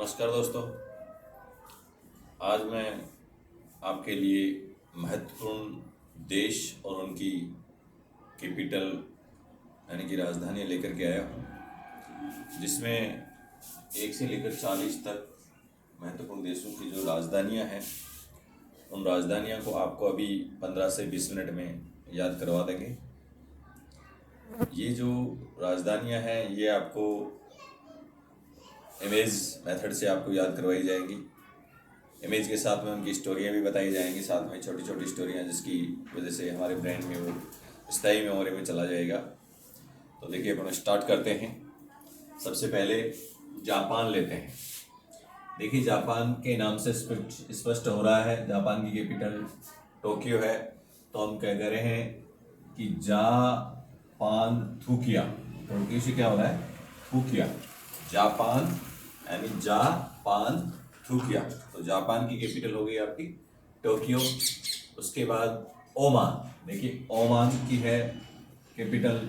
नमस्कार दोस्तों। आज मैं आपके लिए महत्वपूर्ण देश और उनकी कैपिटल यानी कि राजधानी लेकर के आया हूँ, जिसमें 1 से लेकर 40 तक महत्वपूर्ण देशों की जो राजधानियाँ हैं, उन राजधानियों को आपको अभी 15 से 20 मिनट में याद करवा देंगे। ये जो राजधानियाँ हैं ये आपको इमेज मेथड से आपको याद करवाई जाएगी। इमेज के साथ में उनकी स्टोरियाँ भी बताई जाएंगी, साथ में छोटी छोटी स्टोरियाँ जिसकी वजह से हमारे ब्रेन में वो स्थायी मेमोरी में चला जाएगा। तो देखिए अपन स्टार्ट करते हैं। सबसे पहले जापान लेते हैं। देखिए जापान के नाम से स्पष्ट हो रहा है, जापान की कैपिटल टोक्यो है। तो हम कह रहे हैं कि जापान थूकिया। टोक्यो से क्या हो रहा है? थूकिया। जापान यानी जापान थूकिया। तो जापान की कैपिटल हो गई आपकी टोक्यो। उसके बाद ओमान। देखिए ओमान की है कैपिटल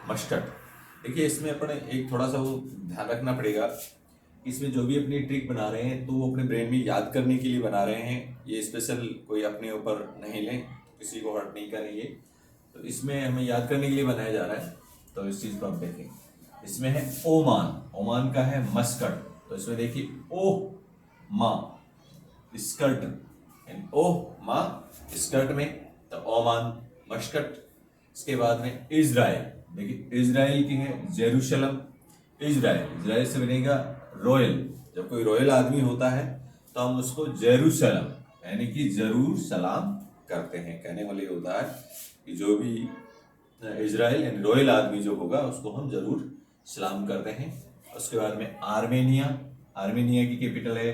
मस्कट। देखिए इसमें अपने एक थोड़ा सा वो ध्यान रखना पड़ेगा, इसमें जो भी अपनी ट्रिक बना रहे हैं तो वो अपने ब्रेन में याद करने के लिए बना रहे हैं। ये स्पेशल कोई अपने ऊपर नहीं लें, किसी को हर्ट नहीं करेंगे। तो इसमें हमें याद करने के लिए बनाया जा रहा है। तो इस चीज़ को आप देखें। इसमें है ओमान, ओमान का है मस्कट। तो इसमें देखिए ओ मा स्कर्ट, ओ मा स्कर्ट में, तो ओमान मस्कट। इसके बाद में इजराइल। देखिए इजराइल की है जेरूशलम। इजराइल से बनेगा रॉयल। जब कोई रॉयल आदमी होता है तो हम उसको जेरूशलम यानी कि जरूर सलाम करते हैं। कहने वाले होता है कि जो भी इजराइल यानी रॉयल आदमी जो होगा उसको हम जरूर सलाम करते हैं। उसके बाद में आर्मेनिया। आर्मेनिया की कैपिटल है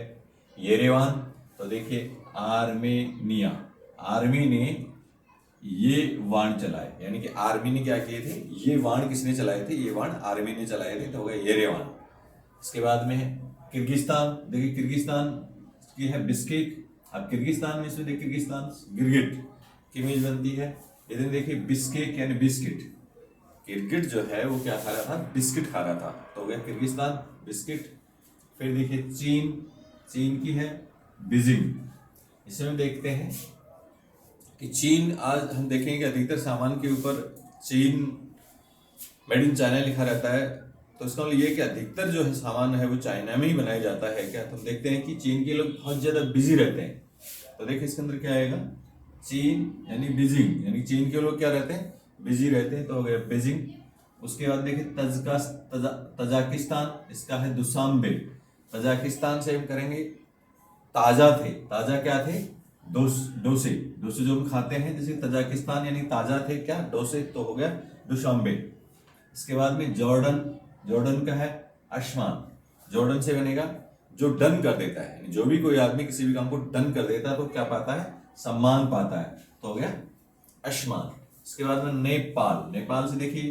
येरेवान। तो देखिए आर्मेनिया, आर्मी ने ये वाण चलाए, यानी कि आर्मी ने क्या किए थे, ये वाण किसने चलाए थे? ये वाण आर्मी ने चलाए थे। तो हो गया येरेवान। इसके बाद में है किर्गिस्तान। देखिए किर्गिस्तान की है बिस्केक। अब किर्गिस्तान में इसमें देखिए किर्गिस्तान गिरगिट की इमेज बनती है। इधर देखिए बिस्केक यानी बिस्किट। गिरगिट जो है वो क्या खा रहा था? बिस्किट खा रहा था। तो हो गया किर्गिस्तान बिस्किट। फिर देखिए चीन, चीन की है बीजिंग। इसमें देखते हैं कि चीन, आज हम देखेंगे अधिकतर सामान के ऊपर चीन मेड इन चाइना लिखा रहता है। तो इसका मतलब ये कि अधिकतर जो है सामान है वो चाइना में ही बनाया जाता है क्या? तो हम देखते हैं कि चीन के लोग बहुत ज़्यादा बिजी रहते हैं। तो देखिए इसके अंदर क्या आएगा? चीन यानी बीजिंग, यानी चीन के लोग क्या रहते हैं? बिजी रहते हैं। तो हो गया बीजिंग। उसके बाद देखिए तजाकिस्तान, इसका है दुशांबे। तजाकिस्तान से हम करेंगे ताजा थे। ताजा क्या थे? डोसे। डोसे जो हम खाते हैं, जैसे तजाकिस्तान यानी ताजा थे क्या? डोसे। तो हो गया दुशांबे। इसके बाद में जॉर्डन। जॉर्डन का है अशमान। जॉर्डन से बनेगा जो डन कर देता है, यानी जो भी कोई आदमी किसी भी काम को डन कर देता है तो क्या पाता है? सम्मान पाता है। तो हो गया अशमान। इसके बाद में नेपाल। नेपाल से देखिए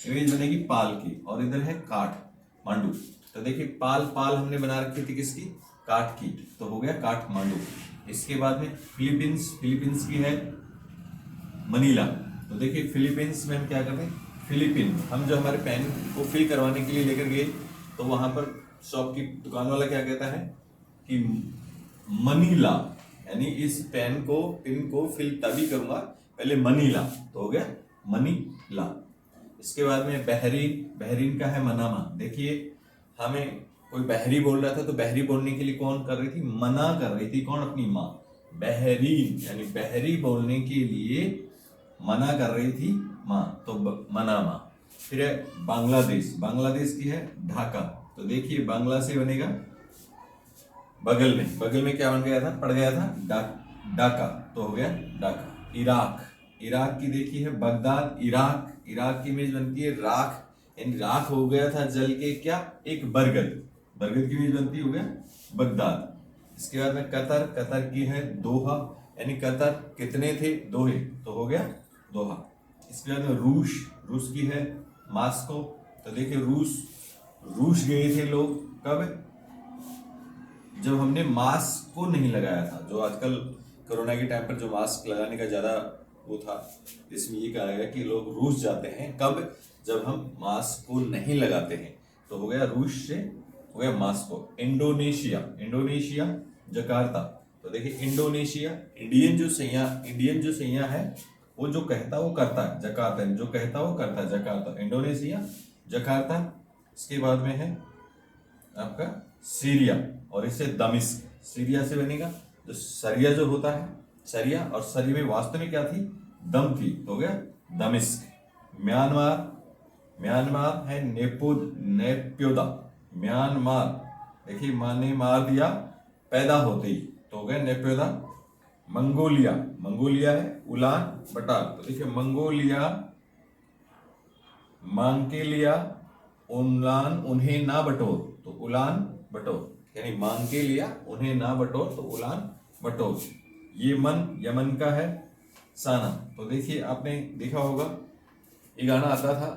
इमेज बनेगी पाल की, और इधर है काठमांडू। तो देखिए पाल, पाल हमने बना रखी थी किसकी? काठ की। तो हो गया काठमांडू। इसके बाद में फिलीपींस। फिलीपींस की है मनीला। तो देखिए फिलीपींस में हम क्या करते हैं? फिलीपीन, हम जो हमारे पेन को फिल करवाने के लिए लेकर गए तो वहां पर शॉप की दुकान वाला क्या कहता है कि मनीला, यानी इस पेन को पिन को फिल तभी करूंगा, पहले मनीला। तो हो गया मनीला। इसके बाद में बहरीन। बहरीन का है मनामा। देखिए हमें कोई बहरी बोल रहा था तो बहरी बोलने के लिए कौन कर रही थी? मना कर रही थी। कौन? अपनी माँ। बहरीन यानी बहरी बोलने के लिए मना कर रही थी माँ, तो मनामा। फिर है बांग्लादेश। बांग्लादेश की है ढाका। तो देखिए बांग्ला से बनेगा बगल में, बगल में क्या बन गया था? पड़ गया था ढाका। तो हो गया ढाका। इराक। इराक की देखिए है बगदाद। इराक, इराक की इमेज बनती है राख, यानी राख हो गया था जल के क्या? एक बरगद। बरगद की इमेज बनती हो गया बगदाद। इसके बाद में कतर। कतर की है दोहा, यानी कतर कितने थे? दोहे। तो हो गया दोहा। इसके बाद में रूस। रूस की है मास्को। तो देखिए रूस गए थे लोग कब? जब हमने मास्क को नहीं लगाया था। जो आजकल कोरोना के टाइम पर जो मास्क लगाने का ज़्यादा वो था, इसमें ये कहा गया कि लोग रूस जाते हैं कब? जब हम मास्क को नहीं लगाते हैं। तो हो गया रूस से हो गया मास्को। Indonesia, Indonesia Jakarta. तो देखिए इंडोनेशिया, इंडियन जो सैया है वो जो कहता वो करता है, जकार्ता, जो कहता वो करता है, जकार्ता। Indonesia Jakarta. इसके बाद में है आपका सीरिया, और इससे दमिश्क, सीरिया से बनेगा। जो सरिया जो होता है, सरिया, और सरिया में वास्तव में क्या थी, दम थी, तो हो गया दमिश्क। म्यांमार, म्यांमार है नेप्योदा, म्यांमार। देखिए माने मार दिया पैदा होते ही, तो हो गया नेप्योदा। मंगोलिया, मंगोलिया है उलान बटाल। तो देखिए मंगोलिया, मांग के लिया, उलान उन्हें ना बटोर, तो उलान बटोर, यानी मांग के लिया उन्हें ना बटोर, तो उलान बटोर। यमन का है साना। तो देखिए आपने देखा होगा ये गाना आता था,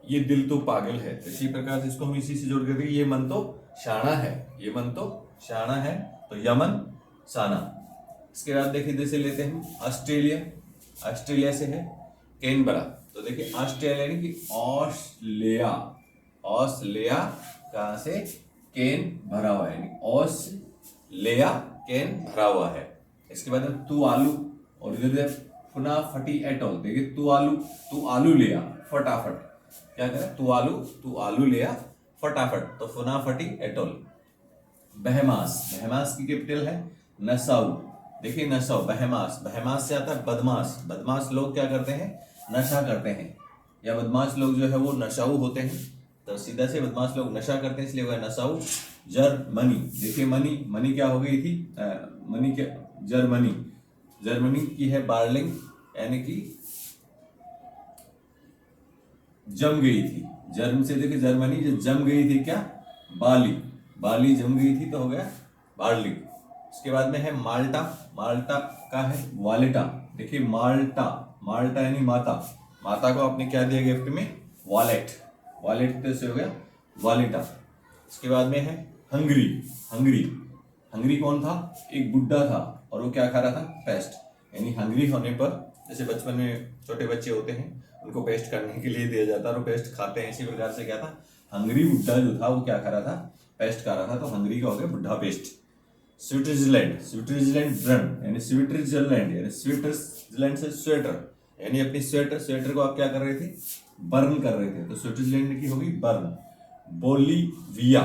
ये दिल तो पागल है। तो इसी प्रकार से इसको हम इसी से जोड़ के देखिए, ये मन तो शाना है, ये मन तो शाना है, तो यमन साना। इसके बाद देखिए जैसे लेते हैं ऑस्ट्रेलिया, ऑस्ट्रेलिया से है कैनबरा। तो देखिए ऑस्ट्रेलिया यानी कि ऑस्ट्रेलिया, ऑस्ट्रेलिया कहाँ से, कैन भरा हुआ है, यानी ऑस्ट्रेलिया कैन भरा हुआ है। इसके बाद तू आलू, और इधर फुना फटी एटोल। देखिए तू आलू लिया फटाफट, क्या करें, तू आलू लिया फटाफट, तो फुना फटी एटोल। बहमास, बहमास की कैपिटल है नसाउ। देखिए नसाउ, बहमास, बहमास से आता है बदमाश। बदमाश लोग क्या करते हैं, नशा करते हैं, या बदमाश लोग जो है वो नशाऊ होते हैं। तो सीधा से बदमाश लोग नशा करते हैं, इसलिए वह नशाऊ। जर्मनी, देखिए मनी क्या हो गई थी, मनी क्या, जर्मनी, जर्मनी की है बार्लिंग, यानी कि जम गई थी। जर्म से देखिए जर्मनी जो जम गई थी, क्या, बाली, बाली जम गई थी, तो हो गया बार्लिंग। इसके बाद में है माल्टा, माल्टा का है वालेटा। देखिए माल्टा, माल्टा यानी माता, माता को आपने क्या दिया गिफ्ट में, वॉलेट, वॉलेट तो से हो गया वालेटा। इसके बाद में है हंगरी, हंगरी, हंगरी कौन था, एक बुड्ढा था, और वो क्या खा रहा था, पेस्ट। यानी हंगरी होने पर, जैसे बचपन में छोटे बच्चे होते हैं उनको पेस्ट करने के लिए दिया जाता है और वो पेस्ट खाते हैं, इसी प्रकार से क्या था, हंगरी बुड्ढा जो था वो क्या खा रहा था, पेस्ट खा रहा था, तो हंगरी का हो गया बुड्ढा पेस्ट। स्विट्जरलैंड, स्विट्जरलैंड ब्रन, यानी स्विट्जरलैंड, यानी स्विट्जरलैंड से स्वेटर, यानी अपनी स्वेटर को आप क्या कर रहे थे, बर्न कर रहे थे, तो स्विट्जरलैंड की होगी बर्न। बोलीविया,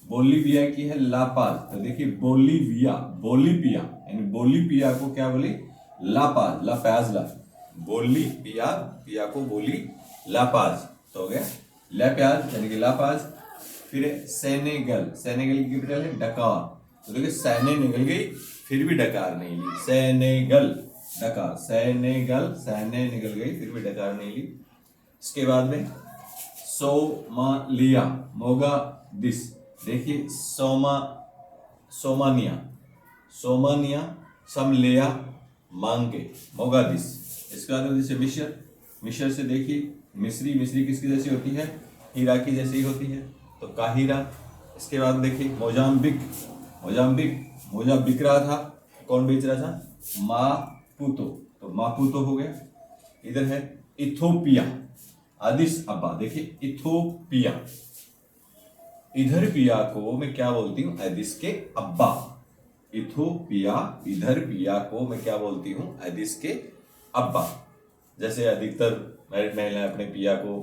बोलीविया की है लापाज। तो देखिए बोलीविया, बोलीविया यानी बोलीविया को क्या बोली, लापाज, लापाज, ला, बोलीविया, पिया को बोली लापाज, तो हो गया लापाज यानी कि लापाज। फिर सेनेगल, सेनेगल की कैपिटल है डकार। तो देखिए सैने निकल गई फिर भी डकार नहीं ली, सेनेगल डकार, सेनेगल, सैने निकल गई फिर भी डकार नहीं ली। इसके बाद में सोमालिया, मोगादिश। देखिए सोमानिया, सोमानिया, समलिया, मांगे, मोगादिश। इसके बाद में जैसे मिस्र, मिस्र से देखिए मिस्री, मिस्री किसकी जैसी होती है, हीरा की जैसी होती है, तो काहिरा। इसके बाद देखिए मोजाम्बिक, मोजाम्बिक, मोजा बिक रहा था, कौन बेच रहा था, मापुतो, तो मापुतो हो गया। इधर है इथोपिया, आदिस अब्बा। देखिए इथोपिया, इधर पिया को मैं क्या बोलती हूँ, एदिस के अब्बा। इथोपिया, इधर पिया को मैं क्या बोलती हूँ, एदिस के अब्बा। जैसे अधिकतर मैरिड महिलाएं अपने पिया को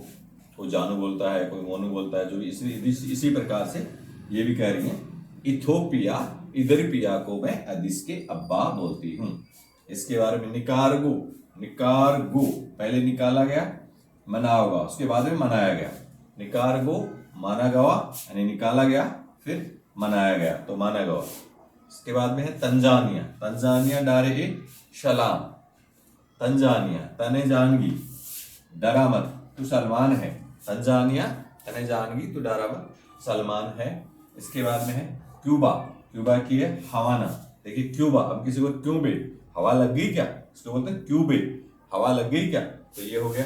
कोई जानू बोलता है, कोई मोनू बोलता है, जो इसी प्रकार से ये भी कह रही हैं इथोपिया, इधर पिया को मैं एदिस के अब्बा बोलती हूँ। इसके बारे में निकारगो, निकारगो पहले निकाला गया, मना होगा, उसके बाद में मनाया गया। निकारगो माना गवा यानी निकाला गया, फिर मनाया गया, तो माना गवा। इसके बाद में है तंजानिया, तंजानिया डारे ए शलाम, तंजानिया, तने जानगी, डरा मत तू सलमान है, तंजानिया तने जानगी तू डरा मत सलमान है। इसके बाद में है क्यूबा, क्यूबा की है हवाना। देखिए क्यूबा, अब किसी को क्यूबे, हवा लग गई क्या, इसको बोलते हैं क्यूबे, हवा लग गई क्या, तो ये हो गया।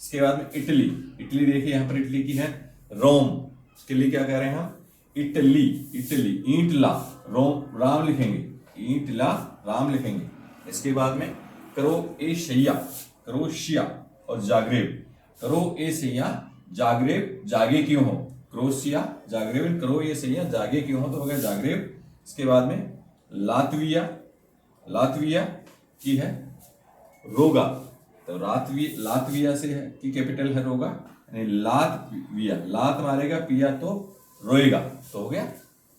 इसके बाद में इटली, इटली देखिए यहाँ पर इटली की है रोम, इसके लिए क्या कह रहे हैं हम, इटली, इटली, ईंटला, रोम, राम लिखेंगे, ईंटला राम लिखेंगे। इसके बाद में क्रोएशिया, क्रोएशिया और जाग्रेब, क्रोएशिया, जाग्रेब जागे क्यों हो, क्रोएशिया, जाग्रेब, क्रो ये सही है, जागे क्यों हो तो हो गया जाग्रेब। इसके बाद में लातविया, लातविया की है रोगा, तो लातविया से है की कैपिटल है रोगा, यानी लातविया, लात मारेगा पिया तो रोएगा, तो हो गया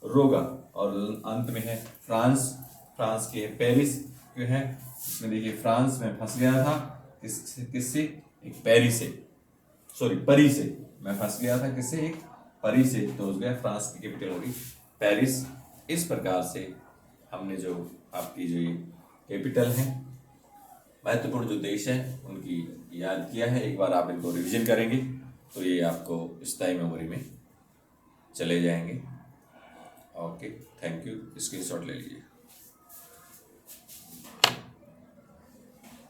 रोगा। और अंत में है फ्रांस, फ्रांस की है पेरिस क्यों है, इसमें देखिए फ्रांस में फंस गया था किससे, एक पेरी से, सॉरी परी से, मैं फंस गया था किससे, एक परी से, तो हो गया फ्रांस की कैपिटल होगी पेरिस। इस प्रकार से हमने जो आपकी जो ये कैपिटल है, महत्वपूर्ण जो देश है उनकी याद किया है। एक बार आप इनको रिवीजन करेंगे तो ये आपको स्थायी मेमोरी में चले जाएंगे। ओके, थैंक यू, स्क्रीनशॉट ले लीजिए।